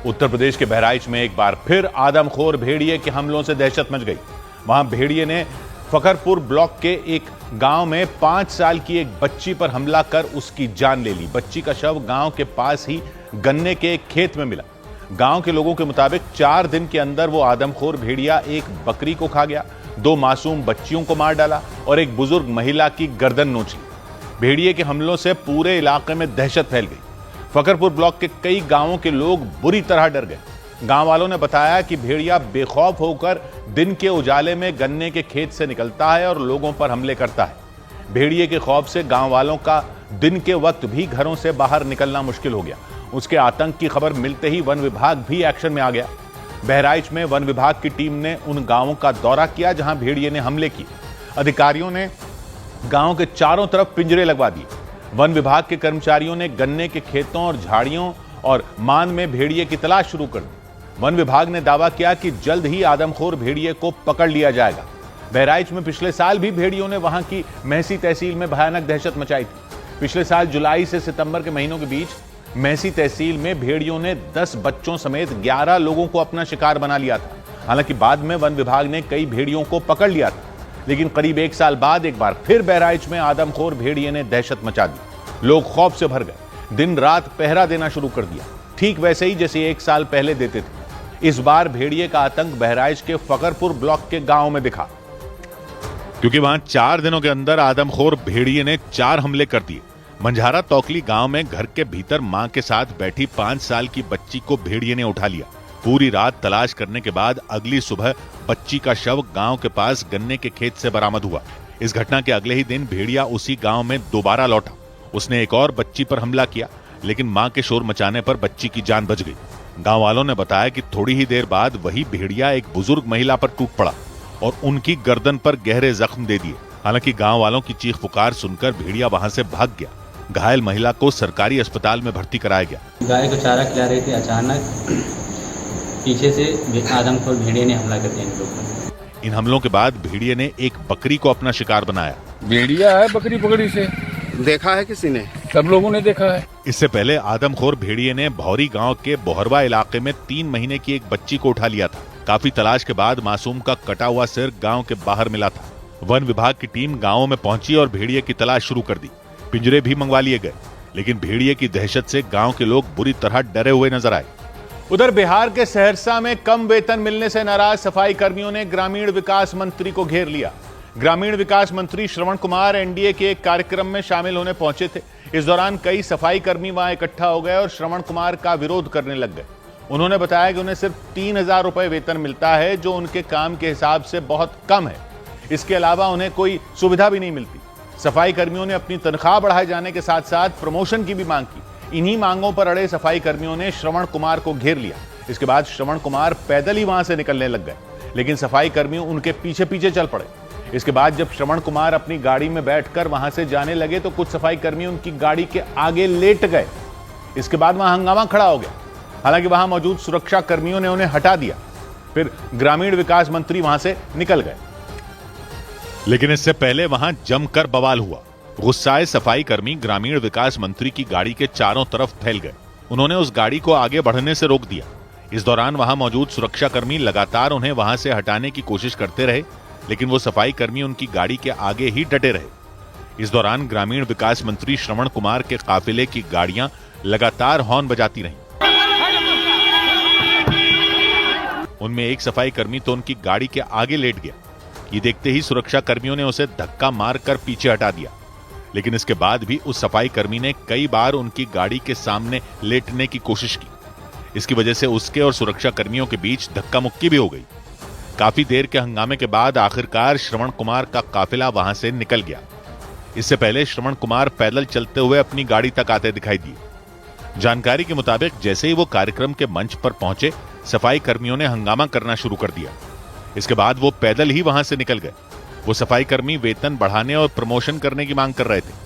उत्तर प्रदेश के बहराइच में एक बार फिर आदमखोर भेड़िए के हमलों से दहशत मच गई। वहां भेड़िए ने फकरपुर ब्लॉक के एक गांव में 5 साल की एक बच्ची पर हमला कर उसकी जान ले ली। बच्ची का शव गांव के पास ही गन्ने के एक खेत में मिला। गांव के लोगों के मुताबिक 4 दिन के अंदर वो आदमखोर भेड़िया एक बकरी को खा गया, 2 मासूम बच्चियों को मार डाला और एक बुजुर्ग महिला की गर्दन नोच ली। भेड़िए के हमलों से पूरे इलाके में दहशत फैल गई। फकरपुर ब्लॉक के कई गांवों के लोग बुरी तरह डर गए। गांव वालों ने बताया कि भेड़िया बेखौफ होकर दिन के उजाले में गन्ने के खेत से निकलता है और लोगों पर हमले करता है। भेड़िए के खौफ से गांव वालों का दिन के वक्त भी घरों से बाहर निकलना मुश्किल हो गया। उसके आतंक की खबर मिलते ही वन विभाग भी एक्शन में आ गया। बहराइच में वन विभाग की टीम ने उन गांवों का दौरा किया जहां भेड़िए ने हमले किए। अधिकारियों ने गांव के चारों तरफ पिंजरे लगवा दिए। वन विभाग के कर्मचारियों ने गन्ने के खेतों और झाड़ियों और मान में भेड़िए की तलाश शुरू कर दी। वन विभाग ने दावा किया कि जल्द ही आदमखोर भेड़िए को पकड़ लिया जाएगा। बहराइच में पिछले साल भी भेड़ियों ने वहां की महसी तहसील में भयानक दहशत मचाई थी। पिछले साल जुलाई से सितंबर के महीनों के बीच महसी तहसील में भेड़ियों ने 10 बच्चों समेत 11 लोगों को अपना शिकार बना लिया था। हालांकि बाद में वन विभाग ने कई भेड़ियों को पकड़ लिया था, लेकिन करीब 1 साल बाद एक बार फिर बहराइच में आदमखोर भेड़िए ने दहशत मचा दी। लोग खौफ से भर गए, दिन रात पहरा देना शुरू कर दिया, ठीक वैसे ही जैसे 1 साल पहले देते थे। इस बार भेड़िए का आतंक बहराइच के फकरपुर ब्लॉक के गांव में दिखा, क्योंकि वहां 4 दिनों के अंदर आदमखोर भेड़िए ने 4 हमले कर दिए। मंझारा तोकली गांव में घर के भीतर मां के साथ बैठी 5 साल की बच्ची को भेड़िए ने उठा लिया। पूरी रात तलाश करने के बाद अगली सुबह बच्ची का शव गांव के पास गन्ने के खेत से बरामद हुआ। इस घटना के अगले ही दिन भेड़िया उसी गांव में दोबारा लौटा। उसने एक और बच्ची पर हमला किया, लेकिन मां के शोर मचाने पर बच्ची की जान बच गई। गांव वालों ने बताया कि थोड़ी ही देर बाद वही भेड़िया एक बुजुर्ग महिला पर टूट पड़ा और उनकी गर्दन पर गहरे जख्म दे दिए। हालांकि गांव वालों की चीख पुकार सुनकर भेड़िया वहां से भाग गया। घायल महिला को सरकारी अस्पताल में भर्ती कराया गया। गाय को चारा खिला रही थी, अचानक पीछे से आदमखोर भेड़िए ने हमला कर दिया इन लोगों पर। इन हमलों के बाद भेड़िए ने एक बकरी को अपना शिकार बनाया। भेड़िया है, बकरी पकड़ी से देखा है किसी ने? सब लोगों ने देखा है। इससे पहले आदमखोर भेड़िए ने भौरी गांव के बोहरवा इलाके में 3 महीने की एक बच्ची को उठा लिया था। काफी तलाश के बाद मासूम का कटा हुआ सिर गांव के बाहर मिला था। वन विभाग की टीम गांव में पहुंची और भेड़िए की तलाश शुरू कर दी। पिंजरे भी मंगवा लिए गए, लेकिन भेड़िए की दहशत से गांव के लोग बुरी तरह डरे हुए नजर आए। उधर बिहार के सहरसा में कम वेतन मिलने से नाराज सफाई कर्मियों ने ग्रामीण विकास मंत्री को घेर लिया। ग्रामीण विकास मंत्री श्रवण कुमार एनडीए के एक कार्यक्रम में शामिल होने पहुंचे थे। इस दौरान कई सफाई कर्मी वहां इकट्ठा हो गए और श्रवण कुमार का विरोध करने लग गए। उन्होंने बताया कि उन्हें सिर्फ 3000 रुपए वेतन मिलता है, जो उनके काम के हिसाब से बहुत कम है। इसके अलावा उन्हें कोई सुविधा भी नहीं मिलती। सफाई कर्मियों ने अपनी तनख्वाह बढ़ाए जाने के साथ साथ प्रमोशन की भी मांग की। इन्हीं मांगों पर अड़े सफाई कर्मियों ने श्रवण कुमार को घेर लिया। इसके बाद श्रवण कुमार पैदल ही वहां से निकलने लग गए, लेकिन सफाई कर्मी उनके पीछे पीछे चल पड़े। इसके बाद जब श्रवण कुमार अपनी गाड़ी में बैठकर वहां से जाने लगे तो कुछ सफाई कर्मी उनकी गाड़ी के आगे लेट गए। इसके बाद वहां हंगामा खड़ा हो गया। हालांकि वहां मौजूद सुरक्षा कर्मियों ने उन्हें हटा दिया। फिर ग्रामीण विकास मंत्री वहां से निकल गए, लेकिन इससे पहले वहां जमकर बवाल हुआ। गुस्साए सफाई कर्मी ग्रामीण विकास मंत्री की गाड़ी के चारों तरफ फैल गए। उन्होंने उस गाड़ी को आगे बढ़ने से रोक दिया। इस दौरान वहां मौजूद सुरक्षा कर्मी लगातार उन्हें वहां से हटाने की कोशिश करते रहे, लेकिन वो सफाई कर्मी उनकी गाड़ी के आगे ही डटे रहे। इस दौरान ग्रामीण विकास मंत्री श्रवण कुमार के काफिले की गाड़ियां लगातार हॉर्न बजाती रहीं। उनमें एक सफाई कर्मी तो उनकी गाड़ी के आगे लेट गया। ये देखते ही सुरक्षा कर्मियों ने उसे धक्का मारकर पीछे हटा दिया, लेकिन इसके बाद भी उस सफाई कर्मी ने कई बार उनकी गाड़ी के सामने लेटने की कोशिश की। इसकी वजह से उसके और सुरक्षा कर्मियों के बीच धक्का मुक्की भी हो गई। काफी देर के हंगामे के बाद आखिरकार श्रवण कुमार का काफिला वहां से निकल गया। इससे पहले श्रवण कुमार पैदल चलते हुए अपनी गाड़ी तक आते दिखाई दिए। जानकारी के मुताबिक जैसे ही वो कार्यक्रम के मंच पर पहुंचे, सफाई कर्मियों ने हंगामा करना शुरू कर दिया। इसके बाद वो पैदल ही वहां से निकल गए। वो सफाई कर्मी वेतन बढ़ाने और प्रमोशन करने की मांग कर रहे थे।